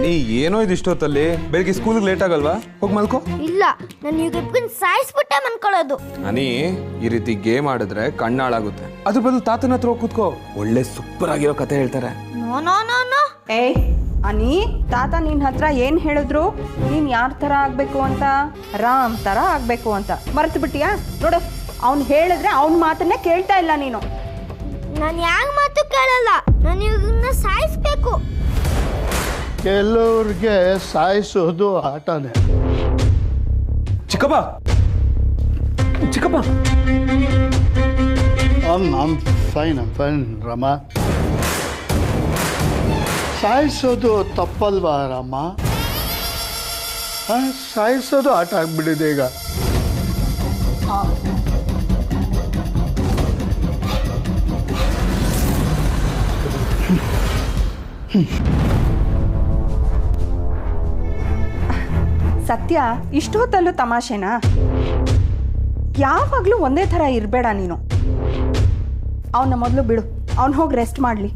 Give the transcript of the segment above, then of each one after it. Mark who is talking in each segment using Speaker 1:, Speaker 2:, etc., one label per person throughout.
Speaker 1: ನೀ ಏನೋ ಇದಿಷ್ಟೊತ್ತಲ್ಲಿ ಬೆಳಿಗ್ಗೆ ಸ್ಕೂಲ್ಗೆ ಲೇಟ್ ಆಗಲ್ವಾ? ಹೋಗಿ ಮಲ್ಕೋ.
Speaker 2: ಇಲ್ಲ, ನಾನು ಇವ್ರಿಬ್ರನ್ನ ಸಾಯಿಸ್ಬಿಟ್ಟೆ ಮನ್ಕೊಳ್ಳೋದು.
Speaker 1: ಅನಿ, ಈ ರೀತಿ ಗೇಮ್ ಆಡಿದ್ರೆ ಕಣ್ಣಾಳಾಗುತ್ತೆ. ಅದ್ರ ಬದಲು ತಾತನ ಹತ್ರ ಹೋಗಿ ಕೂತ್ಕೋ, ಒಳ್ಳೆ ಸೂಪರ್ ಆಗಿರೋ ಕತೆ ಹೇಳ್ತಾರೆ.
Speaker 2: No no no no.
Speaker 3: ಅನಿ, ತಾತ ನಿನ್ ಹತ್ರ ಏನ್ ಹೇಳಿದ್ರು? ನೀನ್ ಯಾರ ತರ ಆಗ್ಬೇಕು ಅಂತ? ರಾಮ್ ತರ ಆಗ್ಬೇಕು ಅಂತ. ಮರ್ತು ಬಿಟ್ಟಿಯಾ? ನೋಡು, ಅವ್ನು ಹೇಳಿದ್ರೆ ಅವ್ನ ಮಾತನ್ನೇ ಕೇಳ್ತಾ ಇಲ್ಲ ನೀನು.
Speaker 2: ನಾನು ಯಾಕೆ ಮಾತು ಕೇಳಲ್ಲ, ನಾನು ಇವ್ರನ್ನ ಸಾಯಿಸ್ಬೇಕು.
Speaker 4: ಕೆಲವ್ರಿಗೆ ಸಾಯಿಸೋದು ಆಟನೇ.
Speaker 1: ಚಿಕ್ಕಪ್ಪ ಚಿಕ್ಕಪ್ಪ,
Speaker 4: I'm fine ರಾಮ. ಸಾಯಿಸೋದು ತಪ್ಪಲ್ವಾ ರಾಮ? ಸಾಯಿಸೋದು ಆಟ ಆಗ್ಬಿಟ್ಟಿದೆ ಈಗ.
Speaker 3: ಸತ್ಯ, ಇಷ್ಟೊತ್ತಲ್ಲೂ ತಮಾಷೆನಾ? ಯಾವಾಗ್ಲೂ ಒಂದೇ ಥರ ಇರಬೇಡ ನೀನು. ಅವನ ಮೊದಲು ಬಿಡು, ಅವನು ಹೋಗಿ ರೆಸ್ಟ್ ಮಾಡಲಿ.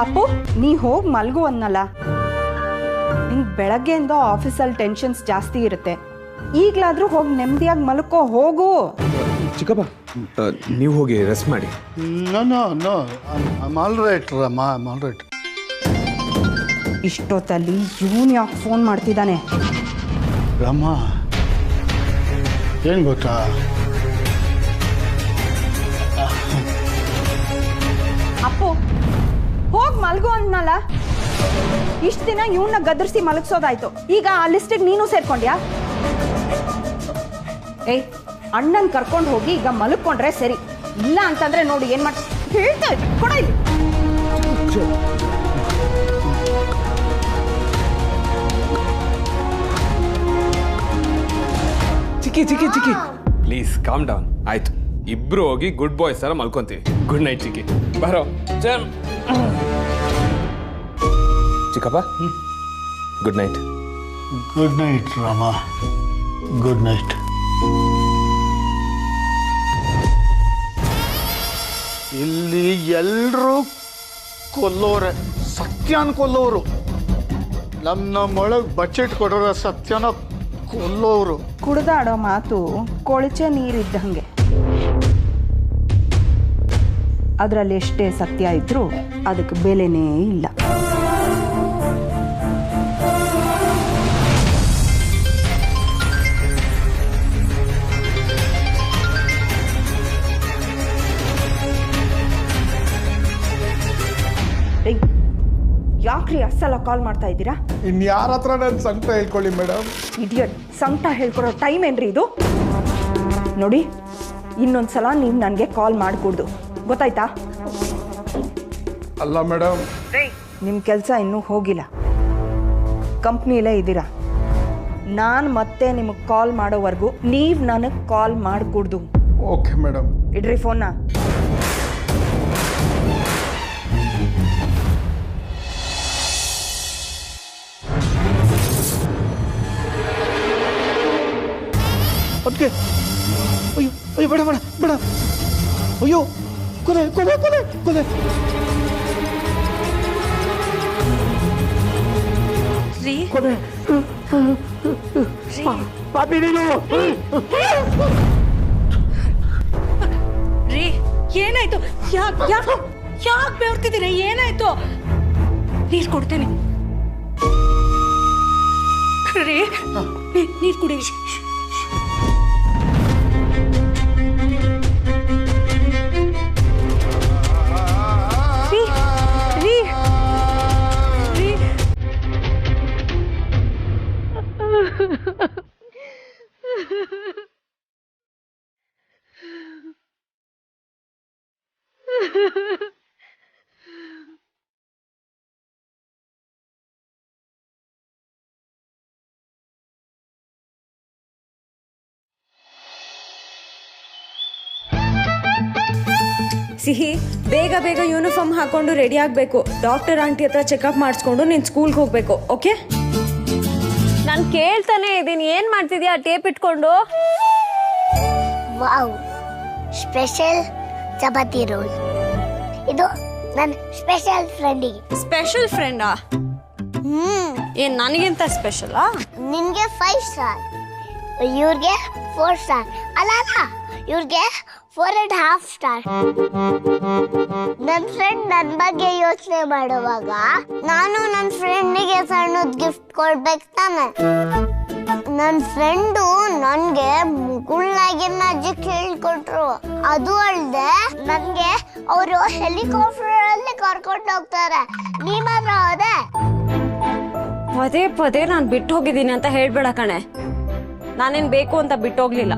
Speaker 3: ಅಪ್ಪು, ನೀ ಹೋಗಿ ಮಲ್ಗು ಅನ್ನಲ್ಲ. ನಿಂಗೆ ಬೆಳಗ್ಗೆಯಿಂದ ಆಫೀಸಲ್ಲಿ ಟೆನ್ಷನ್ಸ್ ಜಾಸ್ತಿ ಇರುತ್ತೆ. ಈಗಲಾದರೂ ಹೋಗಿ ನೆಮ್ಮದಿಯಾಗಿ ಮಲ್ಕೋ, ಹೋಗು.
Speaker 1: ಚಿಕ್ಕಪ್ಪ, ನೀವು ಹೋಗಿ ರೆಸ್ಟ್ ಮಾಡಿ.
Speaker 4: No I'm all right Rama, I'm all right.
Speaker 3: ಇಷ್ಟೊತ್ತಲ್ಲಿ ಇವನು ಯಾಕೆ ಫೋನ್ ಮಾಡ್ತಿದ್ದಾನೆ?
Speaker 4: ರಾಮ, ಏನು ಗೊತ್ತಾ,
Speaker 3: ಅಪ್ಪು ಹೋಗಿ ಮಲ್ಗು ಅನ್ನಲ್ಲ. ಇಷ್ಟು ದಿನ ಇವನ್ನ ಗದರ್ಸಿ ಮಲಗಿಸೋದಾಯ್ತು, ಈಗ ಆ ಲಿಸ್ಟಿಗೆ ನೀನು ಸೇರ್ಕೊಂಡ್ಯಾ? ಅಣ್ಣನ್ ಕರ್ಕೊಂಡು ಹೋಗಿ ಈಗ ಮಲ್ಕೊಂಡ್ರೆ ಸರಿ. ಇಲ್ಲ ಅಂತಂದ್ರೆ ನೋಡಿ ಏನ್ ಮಾಡ್ ಹೇಳ್ತಾ ಇದ್ದೆ. ಕೊಡ ಇಲ್ಲಿ.
Speaker 1: ಚಿಕ್ಕಿ ಪ್ಲೀಸ್ ಕಾಮ್ ಡೌನ್. ಆಯ್ತು, ಇಬ್ರು ಹೋಗಿ ಗುಡ್ ಬಾಯ್ಸ್ ತರ ಮಲ್ಕೊಂತೀವಿ. ಗುಡ್ ನೈಟ್ ಚಿಕ್ಕಿ. ಬರೋ ಚಿಕ್ಕಪ್ಪ, good night.
Speaker 4: Good night Rama, good night. ಇಲ್ಲಿ ಎಲ್ಲರೂ ಕೊಲ್ಲೋರೆ, ಸತ್ಯನ ಕೊಲ್ಲೋರು. ನಮ್ಮೊಳಗೆ ಬಚ್ಚೆಟ್ ಕೊಡೋರ ಸತ್ಯನ ಕೊಲ್ಲೋರು.
Speaker 3: ಕುಡ್ದಾಡೋ ಮಾತು ಕೊಳಚೆ ನೀರಿದ್ದಂಗೆ. ಅದರಲ್ಲಿ ಎಷ್ಟೇ ಸತ್ಯ ಇದ್ರೂ ಅದಕ್ಕೆ ಬೆಲೆನೇ ಇಲ್ಲ. ಯಾಕ್ರಿ ಅಸಲ ಕಾಲ್ ಮಾಡ್ತಾ ಇದ್ದೀರಾ?
Speaker 5: ಇನ್ಯಾರ ಹತ್ರ ನನ್ನ ಸಂಕಟ ಹೇಳ್ಕೊಳ್ಳಿ ಮೇಡಮ್?
Speaker 3: ಇಡಿಯಟ್, ಸಂಕಟ ಹೇಳ್ಕೊಡೋ ಟೈಮ್ ಏನ್ರಿ ಇದು? ನೋಡಿ, ಇನ್ನೊಂದ್ಸಲ ನೀವು ನನಗೆ ಕಾಲ್ ಮಾಡಿಕೊಡ್ದು, ಗೊತ್ತಾಯ್ತಾ?
Speaker 5: ಅಲ್ಲ ಮೇಡಮ್,
Speaker 3: ನಿಮ್ಮ ಕೆಲಸ ಇನ್ನೂ ಹೋಗಿಲ್ಲ, ಕಂಪ್ನಿಲೇ ಇದ್ದೀರಾ. ನಾನು ಮತ್ತೆ ನಿಮಗೆ ಕಾಲ್ ಮಾಡೋವರೆಗೂ ನೀವು ನನಗೆ ಕಾಲ್ ಮಾಡಿಕೊಡ್ದು.
Speaker 5: Okay madam.
Speaker 3: ಇಡ್ರಿ ಫೋನ್ನ.
Speaker 4: ಅದಕ್ಕೆ ಅಯ್ಯೋ ಅಯ್ಯೋ ಬೇಡ ಬೇಡ ಬೇಡ, ಅಯ್ಯೋ ಕೊಲೆ ಕೊಲೆ ಕೊಲೆ ಕೊಲೆ. ಕೊಲೆ ಪಾಪಿ ನೀನು.
Speaker 6: ರೀ, ಏನಾಯ್ತು? ಯಾಕೆ ಬೆವರ್ತಿದ್ದೀರಾ? ಏನಾಯ್ತು? ನೀರು ಕೊಡ್ತೇನೆ ರೀ, ನೀರು ಕುಡೀರಿ.
Speaker 7: ಸಿಹಿ, ಬೇಗ ಬೇಗ ಯೂನಿಫಾರ್ಮ್ ಹಾಕೊಂಡು ರೆಡಿ ಆಗಬೇಕು. ಡಾಕ್ಟರ್ ಆಂಟಿ ಹತ್ರ ಚೆಕಪ್ ಮಾಡಿಸ್ಕೊಂಡು ನೀನು ಸ್ಕೂಲ್ಗೆ ಹೋಗಬೇಕು. ಓಕೆ?
Speaker 8: ನಾನು ಕೇಳ್ತಾನೆ ಇದ್ದೀನಿ, ಏನು ಮಾಡ್ತಿದ್ಯಾ ಟೇಪ್ ಇಟ್ಕೊಂಡು?
Speaker 2: Wow, special chapati roll. ಇದು ನನ್ನ ಸ್ಪೆಷಲ್ ಫ್ರೆಂಡಿಗೆ.
Speaker 8: ಸ್ಪೆಷಲ್ ಫ್ರೆಂಡಾ? ಏನ್ ನನಗಿಂತ ಸ್ಪೆಷಲಾ?
Speaker 2: ನಿನ್ಗೆ 5 ಸ್ಟಾರ್, ಇವ್ರಿಗೆ 4 ಸ್ಟಾರ್. ಅಲ್ಲ ಇವ್ರಿಗೆ 4.5 ಸ್ಟಾರ್. ನನ್ನ ಫ್ರೆಂಡ್ ನನ್ನ ಬಗ್ಗೆ ಯೋಚನೆ ಮಾಡುವಾಗ ನಾನು ನನ್ನ ಫ್ರೆಂಡಿಗೆ ಸಣ್ಣದ್ ಗಿಫ್ಟ್ ಕೊಡ್ಬೇಕು ತಾನೆ. ನನ್ನ ಫ್ರೆಂಡು ನನ್ಗೆ ಮುಗುಳ್ನಾಗಿ ಮ್ಯಾಜಿಕ್ ಹೇಳ್ಕೊಟ್ರು. ಅದು ಅಲ್ದೆ ನನ್ಗೆ ಅವರು ಹೆಲಿಕಾಪ್ಟರ್ ಅಲ್ಲಿ ಕರ್ಕೊಂಡು ಹೋಗ್ತಾರೆ. ನೀ ಮಾತ್ರ ಹೋದೆ?
Speaker 8: ಪದೇ ಪದೇ ನಾನು ಬಿಟ್ಟು ಹೋಗಿದ್ದೀನಿ ಅಂತ ಹೇಳ್ಬೇಡ ಕಣೆ. ನಾನೇನ್ ಬೇಕು ಅಂತ ಬಿಟ್ಟು ಹೋಗ್ಲಿಲ್ಲ.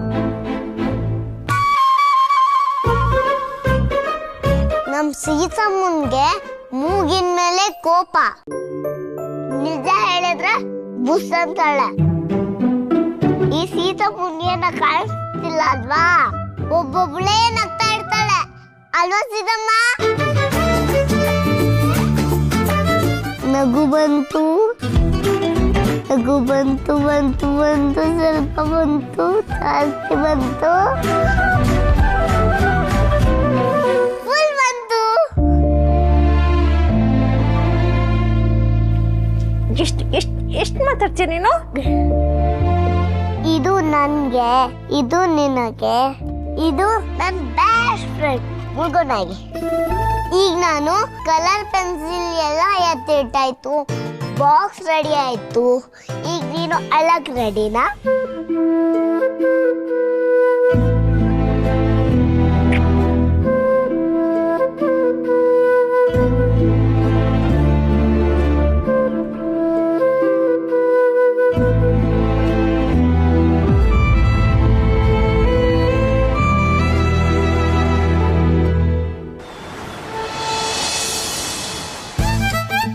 Speaker 2: ನಮ್ ಸೀತಮ್ಮನ್ಗೆ ಮೂಗಿನ ಮೇಲೆ ಕೋಪ. ನಿಜ ಹೇಳಿದ್ರೆ ಬುಸ್ ಅಂತಾಳೆ. ಈ ಸೀತಮ್ಮನ್ಗೆ ಕಾಣಿಸ್ತಿಲ್ಲ ಅಲ್ವಾ? ಒಬ್ಬೊಬ್ಳೇ ನಗ್ತಾ ಇರ್ತಾಳೆ ಅಲ್ವಾ ಸೀತಮ್ಮ? ನಗು ಬಂತು, ನಗು ಬಂತು ಬಂತು ಬಂತು, ಸ್ವಲ್ಪ ಬಂತು, ಜಾಸ್ತಿ ಬಂತು, ಫುಲ್ ಬಂತು.
Speaker 8: ಎಷ್ಟು ಮಾತಾಡ್ತೀಯ ನೀನು?
Speaker 2: ಇದು ನನ್ಗೆ, ಇದು ನಿನಗೆ, ಇದು ನನ್ನ ಬೆಸ್ಟ್ ಫ್ರೆಂಡ್ ಮುಗುನಾಗಿ. ಈಗ ನಾನು ಕಲರ್ ಪೆನ್ಸಿಲ್ ಎಲ್ಲ ಎತ್ತಿಟ್ಟಾಯ್ತು, ಬಾಕ್ಸ್ ರೆಡಿ ಆಯ್ತು. ಈಗ ನೀನು ಅಳಕ್ ರೆಡಿನಾ?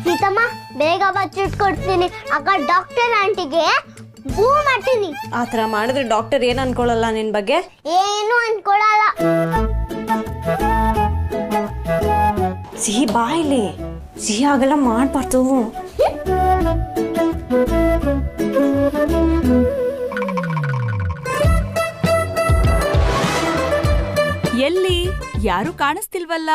Speaker 2: ಸೀತಮ್ಮ ಬೇಗ ಬಚ್ಚಿಟ್ಕೊಡ್ತೀನಿ. ಆಗ ಡಾಕ್ಟರ್ ಆಂಟಿಗೆ ಬೂ ಮಾಡ್ತೀನಿ.
Speaker 8: ಆತರ ಮಾಡಿದ್ರೆ ಡಾಕ್ಟರ್ ಏನ್ ಅನ್ಕೊಳ್ಳಲ್ಲ ನಿನ್ ಬಗ್ಗೆ?
Speaker 2: ಏನು ಅನ್ಕೊಳಲ್ಲ.
Speaker 8: ಸಿಹಿ ಬಾಯಿಲಿ ಸಿಹಿ ಆಗಲ್ಲ ಮಾಡ್ಬಾರ್ದು.
Speaker 6: ಎಲ್ಲಿ ಯಾರು ಕಾಣಿಸ್ತಿಲ್ವಲ್ಲ?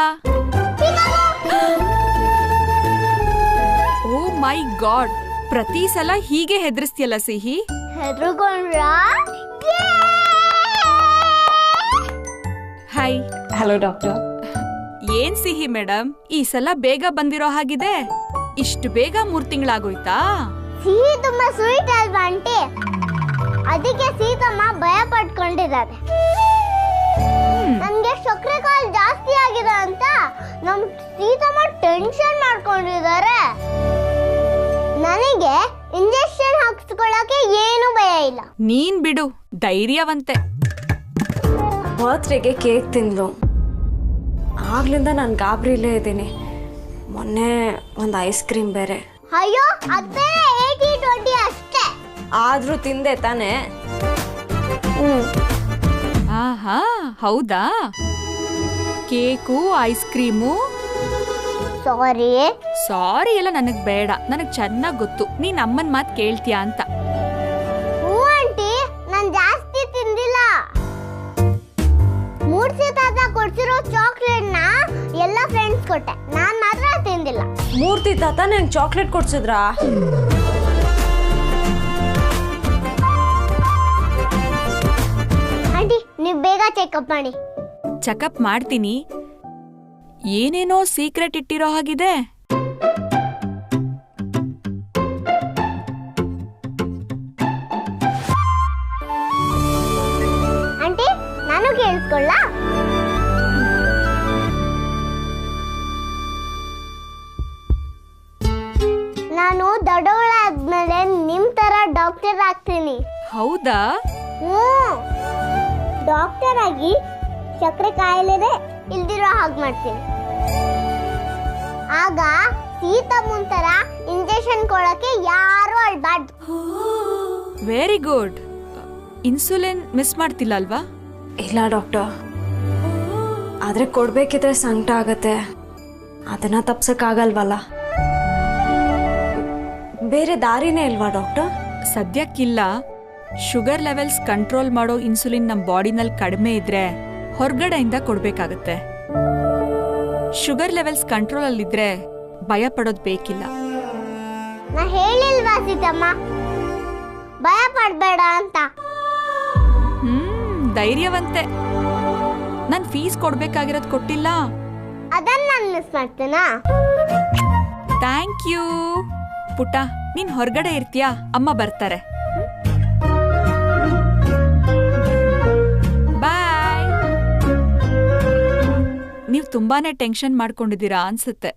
Speaker 6: ಓ ಮೈ ಗಾಡ್, ಪ್ರತಿ ಸಲ ಹೀಗೆ ಹೆದರ್ಸ್ತಿಯಲ್ಲ ಸಿಹಿ.
Speaker 2: ಹೆದರ್ಕೊಂಡ್ರ?
Speaker 6: ಹಾಯ್.
Speaker 8: Hello doctor.
Speaker 6: ಏನ್ ಸಿಹಿ ಮೇಡಮ್, ಈ ಸಲ ಬೇಗ ಬಂದಿರೋ ಹಾಗಿದೆ. ಇಷ್ಟು ಬೇಗ 3 ತಿಂಗಳಾಗೋಯ್ತಾ?
Speaker 2: ಸಿಹಿ ತುಂಬಾ ಸ್ವೀಟ್ ಅಲ್ವಾ ಆಂಟಿ? ಅದಕ್ಕೆ ಸೀತಮ್ಮ ಭಯ ಪಟ್ಕೊಂಡಿದ್ದಾರೆ. ನನ್ಗೆ ಸಕ್ಕರೆ ಕಾಲ್ ಜಾಸ್ತಿ ಆಗಿದೆ ಅಂತ ನಮ್ ಸೀತಮ್ಮ ಟೆನ್ಷನ್ ಮಾಡ್ಕೊಂಡಿದ್ದಾರೆ. ನನಗೆ ಇಂಜೆಕ್ಷನ್ ಹಾಕಿಸ್ಕೊಳ್ಳಕ್ಕೆ ಏನು ಭಯ ಇಲ್ಲ.
Speaker 6: ನೀನ್ ಬಿಡು, ಧೈರ್ಯವಂತೆ.
Speaker 8: ಬರ್ತ್ಡೇಗೆ ಕೇಕ್ ತಿಂದ್ಲು, ಆಗ್ಲಿಂದ ನಾನು ಗಾಬರಿಲೇ ಇದ್ದೀನಿ. ಮೊನ್ನೆ ಒಂದು ಐಸ್ ಕ್ರೀಮ್ ಬೇರೆ.
Speaker 2: ಅಯ್ಯೋ ಅದೇ 80-20 ಅಷ್ಟೇ.
Speaker 8: ಆದ್ರೂ ತಿಂದೆ ತಾನೆ?
Speaker 6: ಆಹಾ, ಹೌದಾ? Cake, ice cream. ಸಾರಿ ಎಲ್ಲ ನನಗ್ ಬೇಡ. ನನಗ್ ಚೆನ್ನಾಗ್ ಗೊತ್ತು ನೀನ್ ಅಮ್ಮನ್ ಮಾತ್ ಕೇಳ್ತೀಯ ಅಂತ.
Speaker 2: ಹ್ಞೂ ಆಂಟಿ, ನಾನ್ ಜಾಸ್ತಿ ತಿಂದಿಲ್ಲ. ಮೂರ್ತಿ ತಾತ ಕೊಡ್ಸಿರೋ ಚಾಕ್ಲೇಟ್ ನ ಎಲ್ಲ ಫ್ರೆಂಡ್ಸ್ ಕೊಟ್ಟೆ, ನಾನ್ ಮಾತ್ರ ತಿಂದಿಲ್ಲ.
Speaker 8: ಮೂರ್ತಿ ತಾತ ನಂಗೆ ಚಾಕ್ಲೇಟ್ ಕೊಡ್ಸಿದ್ರಾ?
Speaker 2: ಆಂಟಿ ನೀವು ಬೇಗ ಚೆಕಪ್ ಮಾಡಿ.
Speaker 6: ಚೆಕಪ್ ಮಾಡ್ತೀನಿ. ಏನೇನೋ ಸೀಕ್ರೆಟ್ ಇಟ್ಟಿರೋ ಹಾಗಿದೆ.
Speaker 2: ಆಂಟಿ ನಾನು ಕೇಳಿಸ್ಕೊಳ್ಳ? ನಾನು ದೊಡ್ಡವಳಾದ್ಮೇಲೆ ನಿಮ್ ತರ ಡಾಕ್ಟರ್ ಆಗ್ತೀನಿ.
Speaker 6: ಹೌದಾ?
Speaker 2: ಡಾಕ್ಟರ್ ಆಗಿ ಸಕ್ಕರೆ ಕಾಯಿಲೆ ಇಲ್ದಿರೋ ಹಾಗೆ ಮಾಡ್ತೀನಿ. ಆಗ ಸೀತಮ್ಮನ್ ತರ ಇಂಜೆಕ್ಷನ್ ಕೊಡಕ್ಕೆ ಯಾರು ಅಳ್ಬಾರ್ದು.
Speaker 6: Very good. ಇನ್ಸುಲಿನ್ ಮಿಸ್ ಮಾಡ್ತಿಲ್ಲ ಅಲ್ವಾ?
Speaker 8: ಇಲ್ಲ ಡಾಕ್ಟರ್, ಆದ್ರೆ ಕೊಡ್ಬೇಕಿದ್ರೆ ಸಂಕಟ ಆಗತ್ತೆ. ಅದನ್ನ ತಪ್ಸಕ್ಕಾಗಲ್ವಲ್ಲ. ಬೇರೆ ದಾರಿನೇ ಇಲ್ವಾ ಡಾಕ್ಟರ್?
Speaker 6: ಸದ್ಯಕ್ಕಿಲ್ಲ. ಶುಗರ್ ಲೆವೆಲ್ಸ್ ಕಂಟ್ರೋಲ್ ಮಾಡೋ ಇನ್ಸುಲಿನ್ ನಮ್ಮ ಬಾಡಿನಲ್ಲಿ ಕಡಿಮೆ ಇದ್ರೆ ಹೊರಗಡೆಯಿಂದ ಕೊಡ್ಬೇಕಾಗತ್ತೆ. ಶುಗರ್ ಲೆವೆಲ್ಸ್ ಕಂಟ್ರೋಲ್ ಅಲ್ಲಿದ್ರೆ ಭಯ ಪಡೋದ್ ಬೇಕಿಲ್ಲ.
Speaker 2: ನಾ ಹೇಳಿಲ್ವಾ ಸೀತಮ್ಮ ಭಯ ಪಡ್ಬೇಡ ಅಂತ?
Speaker 6: ಧೈರ್ಯವಂತೆ. ನನ್ ಫೀಸ್ ಕೊಡ್ಬೇಕಾಗಿರೋದ್ ಕೊಟ್ಟಿಲ್ಲ.
Speaker 2: ಅದನ್ನ ನಾನು ಮಿಸ್ ಮಾಡ್ತೇನಾ?
Speaker 6: Thank you. ಪುಟ್ಟ, ನೀನ್ ಹೊರಗಡೆ ಇರ್ತೀಯಾ? ಅಮ್ಮ ಬರ್ತಾರೆ. ಬಾಯ್. ನೀವು ತುಂಬಾನೇ ಟೆನ್ಷನ್ ಮಾಡ್ಕೊಂಡಿದ್ದೀರಾ ಅನ್ಸುತ್ತೆ.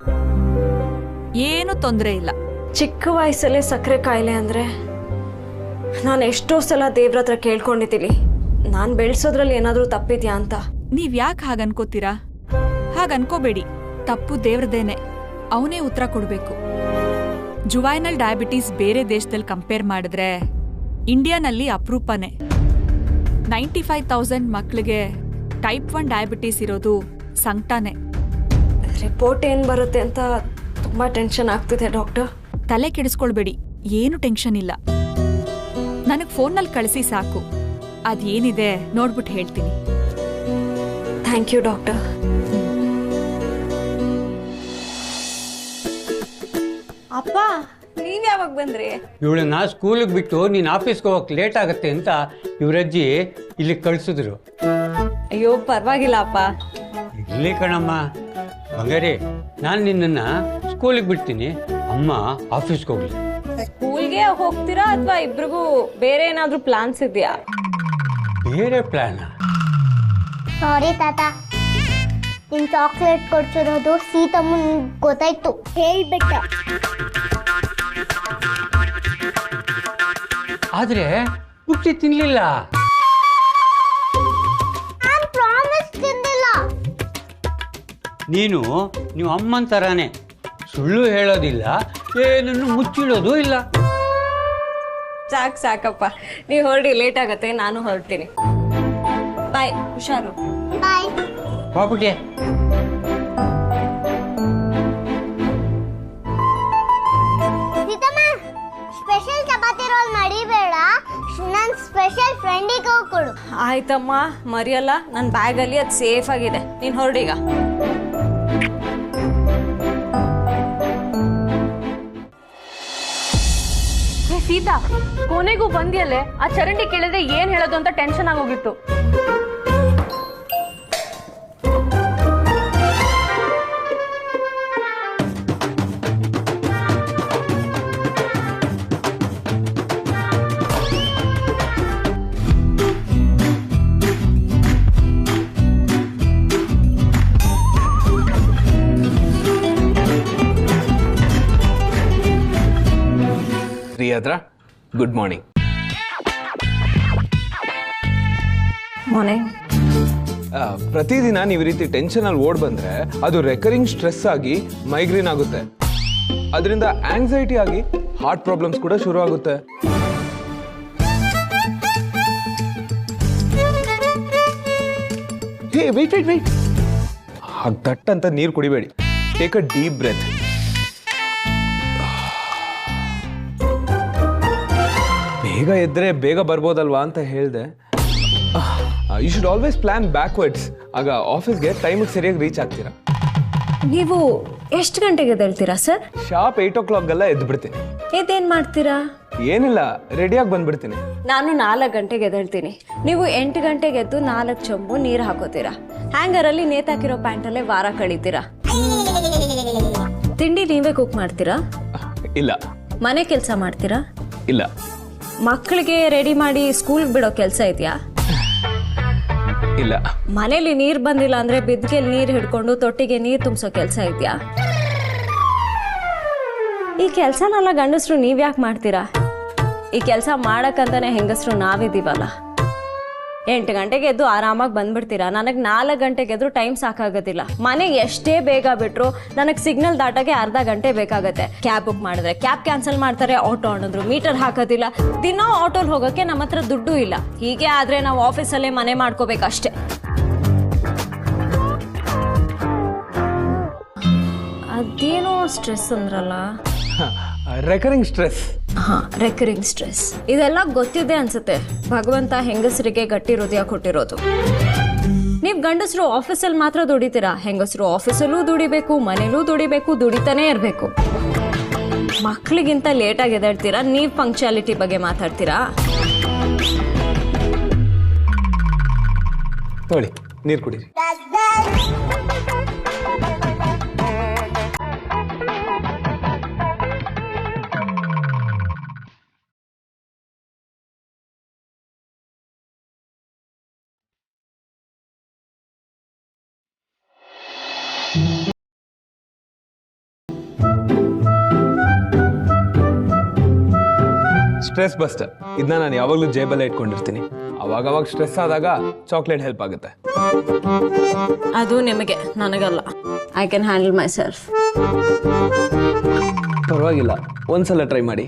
Speaker 6: ಏನು ತೊಂದರೆ ಇಲ್ಲ.
Speaker 8: ಚಿಕ್ಕ ವಯಸ್ಸಲ್ಲೇ ಸಕ್ಕರೆ ಕಾಯಿಲೆ ಅಂದರೆ ನಾನು ಎಷ್ಟೋ ಸಲ ದೇವ್ರ ಹತ್ರ ಕೇಳ್ಕೊಂಡಿದ್ದೀನಿ, ನಾನು ಬೆಳೆಸೋದ್ರಲ್ಲಿ ಏನಾದರೂ ತಪ್ಪಿದ್ಯಾ ಅಂತ.
Speaker 6: ನೀವ್ ಯಾಕೆ ಹಾಗನ್ಕೋತೀರಾ? ಹಾಗನ್ಕೋಬೇಡಿ. ತಪ್ಪು ದೇವ್ರದೇನೆ. ಅವನೇ ಉತ್ತರ ಕೊಡ್ಬೇಕು. ಜುವೈನಲ್ ಡಯಾಬಿಟೀಸ್ ಬೇರೆ ದೇಶದಲ್ಲಿ ಕಂಪೇರ್ ಮಾಡಿದ್ರೆ ಇಂಡಿಯಾನಲ್ಲಿ ಅಪರೂಪನೇ. 95,000 ಮಕ್ಕಳಿಗೆ ಟೈಪ್ 1 ಡಯಾಬಿಟೀಸ್ ಇರೋದು ಸಂಕಟನೇ.
Speaker 8: ರಿಪೋರ್ಟ್ ಏನು ಬರುತ್ತೆ ಅಂತ ತುಂಬ ಟೆನ್ಷನ್ ಆಗ್ತಿದೆ ಡಾಕ್ಟರ್.
Speaker 6: ತಲೆ ಕೆಡಿಸ್ಕೊಳ್ಬೇಡಿ, ಏನು ಟೆನ್ಷನ್ ಇಲ್ಲ. ನನಗೆ ಫೋನ್ನಲ್ಲಿ ಕಳಿಸಿ ಸಾಕು. ಅದೇನಿದೆ ನೋಡ್ಬಿಟ್ಟು ಹೇಳ್ತೀನಿ.
Speaker 8: Thank you doctor.
Speaker 7: ಅಪ್ಪ, ನೀವ್ ಯಾವಾಗ ಬಂದ್ರಿ?
Speaker 9: ಇವಳನ್ನ ಸ್ಕೂಲಿಗೆ ಬಿಟ್ಟು ನೀನು ಆಫೀಸ್ಗೆ ಹೋಗಕ್ಕೆ ಲೇಟ್ ಆಗುತ್ತೆ ಅಂತ ಇವರಜ್ಜಿ ಇಲ್ಲಿಗೆ ಕಳಿಸಿದ್ರು.
Speaker 7: ಅಯ್ಯೋ ಪರವಾಗಿಲ್ಲ ಅಪ್ಪ.
Speaker 9: ಇಲ್ಲಿ ಕಣಮ್ಮ ಬಂಗಾರಿ, ನಾನು ನಿನ್ನನ್ನು ಸ್ಕೂಲಿಗೆ ಬಿಡ್ತೀನಿ, ಅಮ್ಮ ಆಫೀಸ್ಗೆ ಹೋಗ್ಲಿ.
Speaker 7: ಸ್ಕೂಲ್ಗೆ ಹೋಗ್ತೀರಾ ಅಥವಾ ಇಬ್ರಿಗೂ ಬೇರೆ ಏನಾದ್ರೂ ಪ್ಲಾನ್ಸ್ ಇದೆಯಾ?
Speaker 9: ಬೇರೆ ಪ್ಲಾನ್?
Speaker 2: ಸಾರಿ ತಾತ, ನಿನ್ ಚಾಕ್ಲೇಟ್ ಕೊಡ್ಸಿರೋದು ಸೀತಮ್ಮನ್ ಗೊತ್ತಾಯ್ತು, ಹೇಳ್ಬಿಟ್ಟೆ.
Speaker 9: ಆದ್ರೆ ಪುಟ್ಟಿ ತಿನ್ಲಿಲ್ಲ.
Speaker 2: ನಾನ್ ಪ್ರಾಮಿಸ್ ತಿಂದಿಲ್ಲ.
Speaker 9: ನೀವು ಅಮ್ಮನ ಥರಾನೇ ಸುಳ್ಳು ಹೇಳೋದಿಲ್ಲ, ಏನನ್ನು ಮುಚ್ಚಿಡೋದು ಇಲ್ಲ.
Speaker 7: ಸಾಕಪ್ಪ, ನೀವು ಹೊರಡಿ, ಲೇಟ್ ಆಗತ್ತೆ, ನಾನು ಹೊರಡ್ತೀನಿ. ಬಾಯ್, ಹುಷಾರು.
Speaker 2: ಬಾಯ್.
Speaker 9: ಬಾಬುಗೆ
Speaker 2: ಸೀತಮ್ಮ, ಸ್ಪೆಷಲ್ ಚಪಾತಿ ರೋಲ್ ಮಡಿಬೇಡ, ನನ್ ಸ್ಪೆಷಲ್ ಫ್ರೆಂಡಿಗೆ ಕೊಡು.
Speaker 7: ಆಯ್ತಮ್ಮ, ಮರಿಯಲ್ಲ. ನನ್ನ ಬ್ಯಾಗಲ್ಲಿ ಅದು ಸೇಫ್ ಆಗಿದೆ. ನೀನು ಹೊರಡೀಗ.
Speaker 10: ಸೀತಾ, ಕೊನೆಗೂ ಬಂದಿಯಲ್ಲೇ. ಆ ಚರಂಡಿ ಕೇಳಿದ್ರೆ ಏನ್ ಹೇಳೋದು ಅಂತ ಟೆನ್ಷನ್ ಆಗೋಗಿತ್ತು.
Speaker 1: ಪ್ರಿಯಾದ್ರ, ಗುಡ್ ಮಾರ್ನಿಂಗ್.
Speaker 8: ಮಾರ್ನಿಂಗ್.
Speaker 1: ಪ್ರತಿದಿನ ನೀವು ರೀತಿ ಟೆನ್ಷನ್ ಅಲ್ಲಿ ಓಡ್ ಬಂದ್ರೆ ಅದು ರೆಕರಿಂಗ್ ಸ್ಟ್ರೆಸ್ ಆಗಿ ಮೈಗ್ರೇನ್ ಆಗುತ್ತೆ. ಅದರಿಂದ ಆಂಗ್ಸೈಟಿ ಆಗಿ ಹಾರ್ಟ್ ಪ್ರಾಬ್ಲಮ್ಸ್ ಕೂಡ ಶುರು ಆಗುತ್ತೆ. ಹೇ ವೆಯ್ಟ್ ವೆಯ್ಟ್ ವೆಯ್ಟ್, ಹಾಗೆ ದಟ್ ಅಂತ ನೀರು ಕುಡಿಬೇಡಿ. Take a deep breath. ಬೇಗ ಎದ್ರೆ ಬೇಗ ಬರ್ಬೋದಲ್ವಾ ಅಂತ ಹೇಳಿದೆ. You should always plan backwards. ಆಗ ಆಫೀಸ್ಗೆ ಟೈಮಿಗೆ ಸರಿಯಾಗಿ ರೀಚ್ ಆಗ್ತೀರಾ.
Speaker 8: ನೀವು ಎಷ್ಟು ಗಂಟೆಗೆ ಎದ್ದೇಳ್ತೀರಾ ಸರ್?
Speaker 1: ಶಾರ್ಪ್ 8 o'clock ಎದ್ದು ಬಿಡ್ತೀನಿ.
Speaker 8: ಇದೇನ್ ಮಾಡ್ತೀರಾ?
Speaker 1: ಏನಿಲ್ಲ, ರೆಡಿಯಾಗಿ ಬಂದ್ಬಿಡ್ತೀನಿ.
Speaker 8: ನಾನು 4 ಗಂಟೆಗೆ ಎದ್ದೇಳ್ತೀನಿ. ನೀವು 8 ಗಂಟೆಗೆ ಎದ್ದು 4 ಚೊಂಬು ನೀರು ಹಾಕೋತೀರಾ. ಹ್ಯಾಂಗರಲ್ಲಿ ನೇತಾಕಿರೋ ಪ್ಯಾಂಟಲ್ಲೇ ವಾರ ಕಳೀತೀರಾ. ತಿಂಡಿ ನೀವೇ ಕುಕ್ ಮಾಡ್ತೀರಾ?
Speaker 1: ಇಲ್ಲ.
Speaker 8: ಮನೆ ಕೆಲಸ ಮಾಡ್ತೀರಾ?
Speaker 1: ಇಲ್ಲ.
Speaker 8: ಮಕ್ಕಳಿಗೆ ರೆಡಿ ಮಾಡಿ ಸ್ಕೂಲ್ಗೆ ಬಿಡೋ ಕೆಲಸ ಇದೆಯಾ?
Speaker 1: ಇಲ್ಲ.
Speaker 8: ಮನೇಲಿ ನೀರು ಬಂದಿಲ್ಲ ಅಂದ್ರೆ ಬಿದ್ದಿಗೆ ನೀರು ಹಿಡ್ಕೊಂಡು ತೊಟ್ಟಿಗೆ ನೀರು ತುಂಬಿಸೋ ಕೆಲಸ ಇದೆಯಾ? ಈ ಕೆಲಸನೆಲ್ಲ ಗಂಡಸರು ನೀವ್ ಯಾಕೆ ಮಾಡ್ತೀರಾ? ಈ ಕೆಲಸ ಮಾಡಕ್ಕಂತಾನೆ ಹೆಂಗಸರು ನಾವಿದ್ದೀವಲ್ಲ. 8 ಗಂಟೆಗೆ ಎದ್ದು ಆರಾಮಾಗಿ ಬಂದ್ಬಿಡ್ತೀರಾ. ನನಗೆ 4 ಗಂಟೆಗೆ ಎದ್ರು ಟೈಮ್ ಸಾಕಾಗೋದಿಲ್ಲ. ಮನೆಗೆ ಎಷ್ಟೇ ಬೇಗ ಬಿಟ್ರು ನನಗೆ ಸಿಗ್ನಲ್ ದಾಟಕ್ಕೆ ಅರ್ಧ ಗಂಟೆ ಬೇಕಾಗತ್ತೆ. ಕ್ಯಾಬ್ ಬುಕ್ ಮಾಡಿದ್ರೆ ಕ್ಯಾಬ್ ಕ್ಯಾನ್ಸಲ್ ಮಾಡ್ತಾರೆ, ಆಟೋ ಅನ್ನೋದ್ರು ಮೀಟರ್ ಹಾಕೋದಿಲ್ಲ. ದಿನ ಆಟೋಲ್ ಹೋಗೋಕ್ಕೆ ನಮ್ಮ ಹತ್ರ ದುಡ್ಡು ಇಲ್ಲ. ಹೀಗೆ ಆದ್ರೆ ನಾವು ಆಫೀಸಲ್ಲೇ ಮನೆ ಮಾಡ್ಕೋಬೇಕಷ್ಟೆ. ಅದೇನೋ ಸ್ಟ್ರೆಸ್ ಅಂದ್ರಲ್ಲ?
Speaker 1: Recurring stress.
Speaker 8: Recurring stress. ಇದೆಲ್ಲ ಗೊತ್ತಿದೆ ಅನ್ಸುತ್ತೆ. ಭಗವಂತ ಹೆಂಗಸರಿಗೆ ಗಟ್ಟಿ ಹೃದಯ ಕೊಟ್ಟಿರೋದು. ನೀವು ಗಂಡಸರು ಆಫೀಸಲ್ಲಿ ಮಾತ್ರ ದುಡಿತೀರಾ, ಹೆಂಗಸರು ಆಫೀಸಲ್ಲೂ ದುಡಿಬೇಕು, ಮನೇಲೂ ದುಡಿಬೇಕು, ದುಡಿತಾನೆ ಇರಬೇಕು. ಮಕ್ಳಿಗಿಂತ ಲೇಟಾಗಿ ಎದಾಡ್ತೀರಾ, ನೀವು ಪಂಕ್ಚುಯಾಲಿಟಿ ಬಗ್ಗೆ ಮಾತಾಡ್ತೀರಾ?
Speaker 1: ನೋಡಿ ನೀರು ಕುಡೀರಿ. ಸ್ಟ್ರೆಸ್ ಬಸ್ಟರ್ ಇದನ್ನ ನಾನು ಯಾವಾಗಲೂ ಜೇಬಲ್ಲೇ ಇಟ್ಕೊಂಡಿರ್ತೀನಿ. ಅವಾಗವಾಗ ಸ್ಟ್ರೆಸ್ ಆದಾಗ ಚಾಕ್ಲೇಟ್ ಹೆಲ್ಪ್ ಆಗುತ್ತೆ.
Speaker 8: ಅದು ನಿಮಗೆ, ನನಗಲ್ಲ. I can handle myself.
Speaker 1: ಪರವಾಗಿಲ್ಲ, ಒಂದ್ಸಲ ಟ್ರೈ ಮಾಡಿ.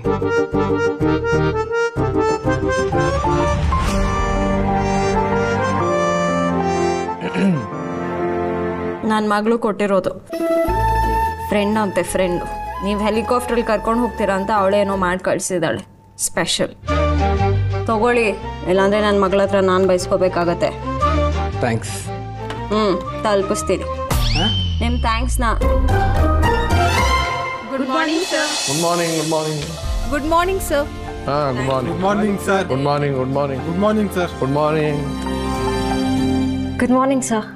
Speaker 8: ನನ್ನ ಮಗಳು ಕೊಟ್ಟಿರೋದು ಫ್ರೆಂಡ್ ಅಂತೆ, ಫ್ರೆಂಡು. ನೀವು ಹೆಲಿಕಾಪ್ಟ್ರಲ್ಲಿ ಕರ್ಕೊಂಡು ಹೋಗ್ತೀರಾ ಅಂತ ಅವಳೇನೋ ಮಾಡಿ ಕಳಿಸಿದಾಳೆ ಸ್ಪೆಷಲ್. ತಗೊಳ್ಳಿ, ಇಲ್ಲಾಂದ್ರೆ ನನ್ನ ಮಗಳ ಹತ್ರ ನಾನು ಬಯಸ್ಕೋಬೇಕಾಗತ್ತೆ.
Speaker 1: ಥ್ಯಾಂಕ್ಸ್.
Speaker 8: ತಲುಪಿಸ್ತೀನಿ ನಿಮ್ಮ ಥ್ಯಾಂಕ್ಸ್ನ. Good morning sir.
Speaker 5: Good morning. Good morning.
Speaker 6: Good morning sir.
Speaker 5: Good morning. Good morning sir. Good morning. Good morning. Good morning sir. Good morning.
Speaker 8: Good morning sir.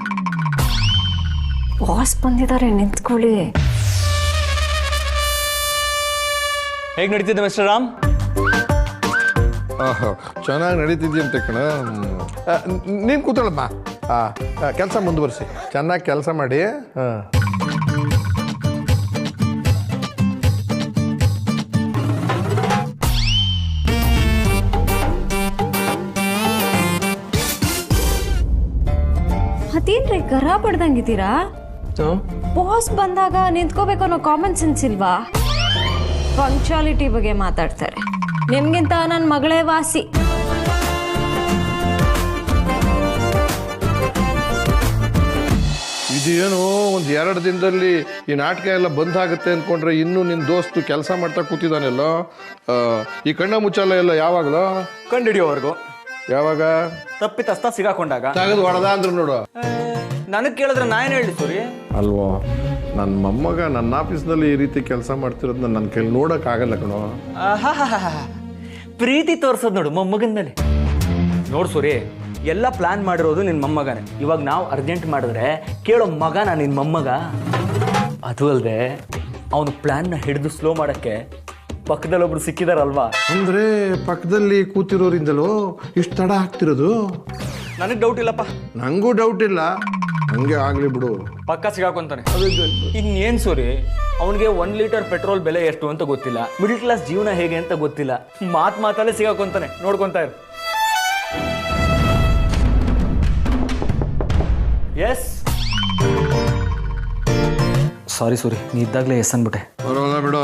Speaker 8: Boss ಬಂದಿದ್ದಾರೆ, ನಿಂತ್ಕೊಳ್ಳಿ.
Speaker 11: ಹೇಗೆ ನಡೀತಿದೆ ಮಿಸ್ಟರ್ ರಾಮ್?
Speaker 5: ಚೆನ್ನಾಗಿ ನಡೀತಿದ್ಯಂತೆ ಕಣ. ನೀನು ಕೂತಳಮ್ಮ. ಕೆಲಸ ಮುಂದುವರಿಸಿ, ಚೆನ್ನಾಗಿ ಕೆಲಸ ಮಾಡಿ.
Speaker 8: ಅದೇನ್ರಿ ಗರ ಪಡ್ದಂಗಿದ್ದೀರಾ? ಬಾಸ್ ಬಂದಾಗ ನಿಂತ್ಕೋಬೇಕು ಅನ್ನೋ ಕಾಮನ್ ಸೆನ್ಸ್ ಇಲ್ವಾ? ಪಂಕ್ಚುಯಾಲಿಟಿ ಬಗ್ಗೆ ಮಾತಾಡ್ತಾರೆ. ನಿಮ್ಗಿಂತ ನನ್ನ ಮಗಳೇ ವಾಸಿ.
Speaker 5: ಇದೇನು ಒಂದು 2 ದಿನದಲ್ಲಿ ಈ ನಾಟಕ ಎಲ್ಲ ಬಂದ್ ಆಗುತ್ತೆ ಅಂದ್ಕೊಂಡ್ರೆ ಇನ್ನೂ ನಿನ್ನ ದೋಸ್ತು ಕೆಲಸ ಮಾಡ್ತಾ ಕೂತಿದ್ದಾನೆಲ್ಲೋ. ಈ ಕಣ್ಣ ಮುಚ್ಚಾಲ ಎಲ್ಲ ಯಾವಾಗಲೋ
Speaker 11: ಕಂಡಿಡಿಯೋವರೆಗೂ.
Speaker 5: ಯಾವಾಗ?
Speaker 11: ತಪ್ಪಿತಸ್ತ ಸಿಗಾಕೊಂಡಾಗ
Speaker 5: ತೆಗೆದು ಹೊಡೆದ ಅಂದ್ರು ನೋಡು.
Speaker 11: ನನಗೆ ಕೇಳಿದ್ರೆ ನಾ ಏನು ಹೇಳಿ ಸೂರಿ?
Speaker 5: ಅಲ್ವೋ, ನನ್ನ ಮೊಮ್ಮಗ ನನ್ನ ಆಫೀಸ್ನಲ್ಲಿ ಈ ರೀತಿ ಕೆಲಸ ಮಾಡ್ತಿರೋದನ್ನ ನನ್ನ ಕೈಲಿ ನೋಡೋಕ್ಕಾಗಲ್ಲ ಕಣೋ.
Speaker 11: ಪ್ರೀತಿ ತೋರ್ಸೋದು ನೋಡು ಮೊಮ್ಮಗನ ಮೇಲೆ. ನೋಡು ಸೂರಿ, ಎಲ್ಲ ಪ್ಲಾನ್ ಮಾಡಿರೋದು ನಿನ್ನ ಮೊಮ್ಮಗನೇ. ಇವಾಗ ನಾವು ಅರ್ಜೆಂಟ್ ಮಾಡಿದ್ರೆ ಕೇಳೋ ಮಗನ ನಿನ್ನ ಮೊಮ್ಮಗ. ಅದು ಅಲ್ಲದೆ ಅವನು ಪ್ಲಾನ್ನ ಹಿಡಿದು ಸ್ಲೋ ಮಾಡೋಕ್ಕೆ ಪಕ್ಕದಲ್ಲಿ ಒಬ್ರು ಸಿಕ್ಕಿದಾರಲ್ವಾ?
Speaker 5: ಅಂದ್ರೆ ಪಕ್ಕದಲ್ಲಿ ಕೂತಿರೋರಿಂದಲೋ ಇಷ್ಟು ತಡ ಆಗ್ತಿರೋದು?
Speaker 11: ನನಗೆ ಡೌಟ್ ಇಲ್ಲಪ್ಪ.
Speaker 5: ನಂಗೂ ಡೌಟ್ ಇಲ್ಲ, ಹಂಗೆ ಆಗ್ಲಿ ಬಿಡು.
Speaker 11: ಪಕ್ಕ ಸಿಗಾಕೊಂತಾನೆ. ಇನ್ನೇನು ಸೂರಿ, ಅವನಿಗೆ 1 ಲೀಟರ್ ಪೆಟ್ರೋಲ್ ಬೆಲೆ ಎಷ್ಟು ಅಂತ ಗೊತ್ತಿಲ್ಲ, ಮಿಡಿಲ್ ಕ್ಲಾಸ್ ಜೀವನ ಹೇಗೆ ಅಂತ ಗೊತ್ತಿಲ್ಲ. ಮಾತಲ್ಲೇ ಸಿಗಾಕೊಂತಾನೆ. ನೋಡ್ಕೊಂತ ಇರು. ಎಸ್ ಸಾರಿ ಸೂರಿ, ನೀ ಇದ್ದಾಗಲೇ ಎಸ್ ಅನ್ಬಿಟ್ಟೆ.
Speaker 5: ಬರೋಲ್ಲ ಬಿಡು.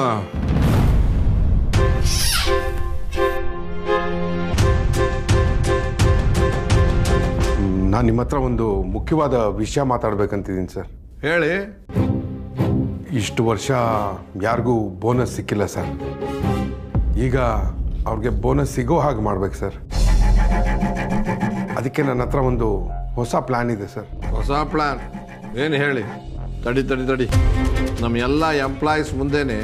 Speaker 5: ನಾನು ನಿಮ್ಮ ಹತ್ರ ಒಂದು ಮುಖ್ಯವಾದ ವಿಷಯ ಮಾತಾಡ್ಬೇಕಂತಿದ್ದೀನಿ ಸರ್. ಹೇಳಿ. ಇಷ್ಟು ವರ್ಷ ಯಾರಿಗೂ ಬೋನಸ್ ಸಿಕ್ಕಿಲ್ಲ ಸರ್. ಈಗ ಅವ್ರಿಗೆ ಬೋನಸ್ ಸಿಗೋ ಹಾಗೆ ಮಾಡ್ಬೇಕು ಸರ್. ಅದಕ್ಕೆ ನನ್ನ ಹತ್ರ ಒಂದು ಹೊಸ ಪ್ಲ್ಯಾನ್ ಇದೆ ಸರ್. ಹೊಸ ಪ್ಲ್ಯಾನ್ ಏನು ಹೇಳಿ? ತಡಿ. ನಮ್ಮ ಎಲ್ಲ ಎಂಪ್ಲಾಯೀಸ್ ಮುಂದೆನೇ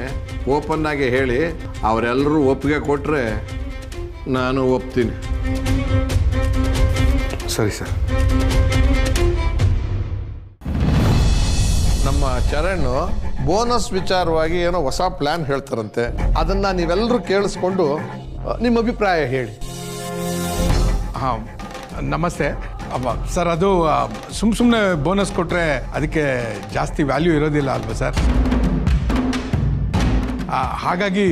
Speaker 5: ಓಪನ್ ಆಗಿ ಹೇಳಿ, ಅವರೆಲ್ಲರೂ ಒಪ್ಪಿಗೆ ಕೊಟ್ಟರೆ ನಾನು ಒಪ್ತೀನಿ. ಸರಿ ಸರ್. ನಮ್ಮ ಚರಣ್ ಬೋನಸ್ ವಿಚಾರವಾಗಿ ಏನೋ ಹೊಸ ಪ್ಲ್ಯಾನ್ ಹೇಳ್ತಾರಂತೆ. ಅದನ್ನು ನೀವೆಲ್ಲರೂ ಕೇಳಿಸ್ಕೊಂಡು ನಿಮ್ಮ ಅಭಿಪ್ರಾಯ ಹೇಳಿ.
Speaker 12: ಹಾಂ, ನಮಸ್ತೆ ಸರ್. ಅದು ಸುಮ್ಮನೆ ಬೋನಸ್ ಕೊಟ್ಟರೆ ಅದಕ್ಕೆ ಜಾಸ್ತಿ ವ್ಯಾಲ್ಯೂ ಇರೋದಿಲ್ಲ ಅಲ್ವಾ ಸರ್? ಹಾಗಾಗಿ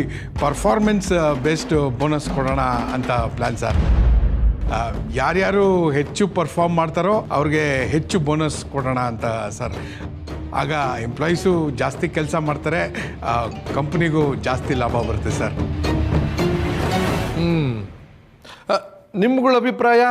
Speaker 12: ಪರ್ಫಾರ್ಮೆನ್ಸ್ ಬೇಸ್ಡ್ ಬೋನಸ್ ಕೊಡೋಣ ಅಂತ ಪ್ಲ್ಯಾನ್ ಸರ್. ಯಾರ್ಯಾರು ಹೆಚ್ಚು ಪರ್ಫಾರ್ಮ್ ಮಾಡ್ತಾರೋ ಅವ್ರಿಗೆ ಹೆಚ್ಚು ಬೋನಸ್ ಕೊಡೋಣ ಅಂತ ಸರ್. ಆಗ ಎಂಪ್ಲಾಯೀಸು ಜಾಸ್ತಿ ಕೆಲಸ ಮಾಡ್ತಾರೆ, ಕಂಪ್ನಿಗೂ ಜಾಸ್ತಿ ಲಾಭ ಬರುತ್ತೆ ಸರ್.
Speaker 5: ನಿಮ್ಗಳ ಅಭಿಪ್ರಾಯ?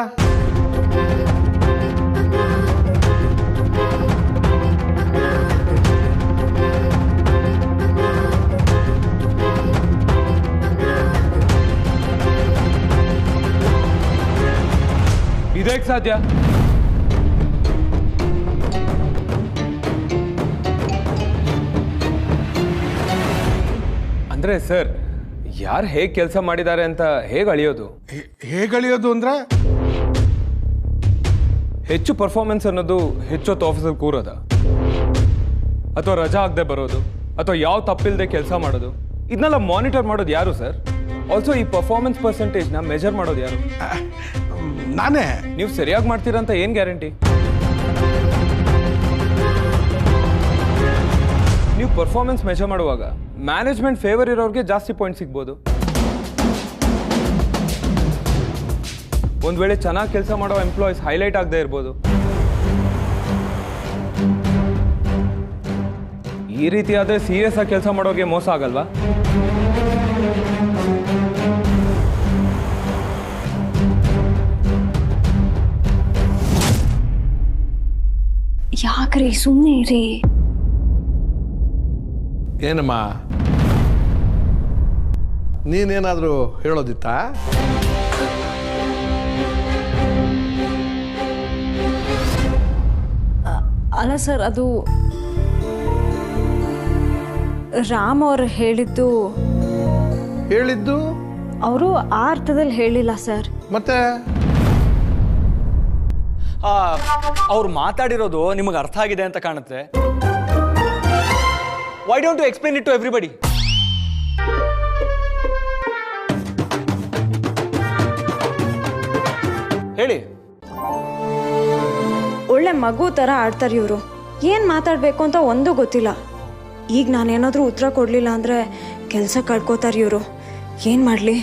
Speaker 1: ಇದೇಕ್ ಸಾಧ್ಯ? ಅಂದರೆ ಸರ್ ಯಾರು ಹೇಗೆ ಕೆಲಸ ಮಾಡಿದ್ದಾರೆ ಅಂತ ಹೇಗೆ ಅಳಿಯೋದು?
Speaker 12: ಹೇಗೆ ಅಳಿಯೋದು ಅಂದ್ರೆ
Speaker 1: ಹೆಚ್ಚು ಪರ್ಫಾರ್ಮೆನ್ಸ್ ಅನ್ನೋದು ಹೆಚ್ಚೊತ್ತು ಆಫೀಸಲ್ಲಿ ಕೂರೋದ, ಅಥವಾ ರಜಾ ಆಗದೆ ಬರೋದು, ಅಥವಾ ಯಾವ ತಪ್ಪಿಲ್ಲದೆ ಕೆಲಸ ಮಾಡೋದು, ಇದನ್ನೆಲ್ಲ ಮಾನಿಟರ್ ಮಾಡೋದು ಯಾರು ಸರ್? ಆಲ್ಸೋ ಈ ಪರ್ಫಾರ್ಮೆನ್ಸ್ ಪರ್ಸೆಂಟೇಜ್ನ ಮೆಜರ್ ಮಾಡೋದು ಯಾರು?
Speaker 12: ನಾನೇ.
Speaker 1: ನೀವು ಸರಿಯಾಗಿ ಮಾಡ್ತೀರಾ ಅಂತ ಏನು ಗ್ಯಾರಂಟಿ? ನೀವು ಪರ್ಫಾರ್ಮೆನ್ಸ್ ಮೆಜರ್ ಮಾಡುವಾಗ ಮ್ಯಾನೇಜ್ಮೆಂಟ್ ಫೇವರ್ ಇರೋರಿಗೆ ಜಾಸ್ತಿ ಪಾಯಿಂಟ್ ಸಿಗ್ಬೋದು. ಒಂದು ವೇಳೆ ಚೆನ್ನಾಗಿ ಕೆಲಸ ಮಾಡೋ ಎಂಪ್ಲಾಯೀಸ್ ಹೈಲೈಟ್ ಆಗದೆ ಇರ್ಬೋದು. ಈ ರೀತಿ ಆದರೆ ಸೀರಿಯಸ್ ಆಗಿ ಕೆಲಸ ಮಾಡೋರಿಗೆ ಮೋಸ ಆಗಲ್ವಾ?
Speaker 8: ಯಾಕ್ರಿ ಸುಮ್ಮನೆ ಇರಿ.
Speaker 5: ಏನಮ್ಮ ನೀನೇನಾದರೂ ಹೇಳೋದಿತ್ತಾ?
Speaker 8: ಅಲ್ಲ ಸರ್, ಅದು ರಾಮ್ ಅವ್ರು ಹೇಳಿದ್ದು ಅವರು ಆ ಅರ್ಥದಲ್ಲಿ ಹೇಳಿಲ್ಲ ಸರ್.
Speaker 5: ಮತ್ತೆ
Speaker 11: ಅವ್ರು ಮಾತಾಡಿರೋದು ನಿಮಗೆ ಅರ್ಥ ಆಗಿದೆ ಅಂತ ಕಾಣುತ್ತೆ. Why don't you explain it to everybody? ಹೇಳಿ.
Speaker 7: ಒಳ್ಳೆ ಮಗು ಥರ ಆಡ್ತಾರೆ ಇವರು. ಏನು ಮಾತಾಡಬೇಕು ಅಂತ ಒಂದೂ ಗೊತ್ತಿಲ್ಲ. ಈಗ ನಾನೇನಾದರೂ ಉತ್ತರ ಕೊಡಲಿಲ್ಲ ಅಂದರೆ ಕೆಲಸ ಕಳ್ಕೊತಾರೆ ಇವರು. ಏನು ಮಾಡಲಿ?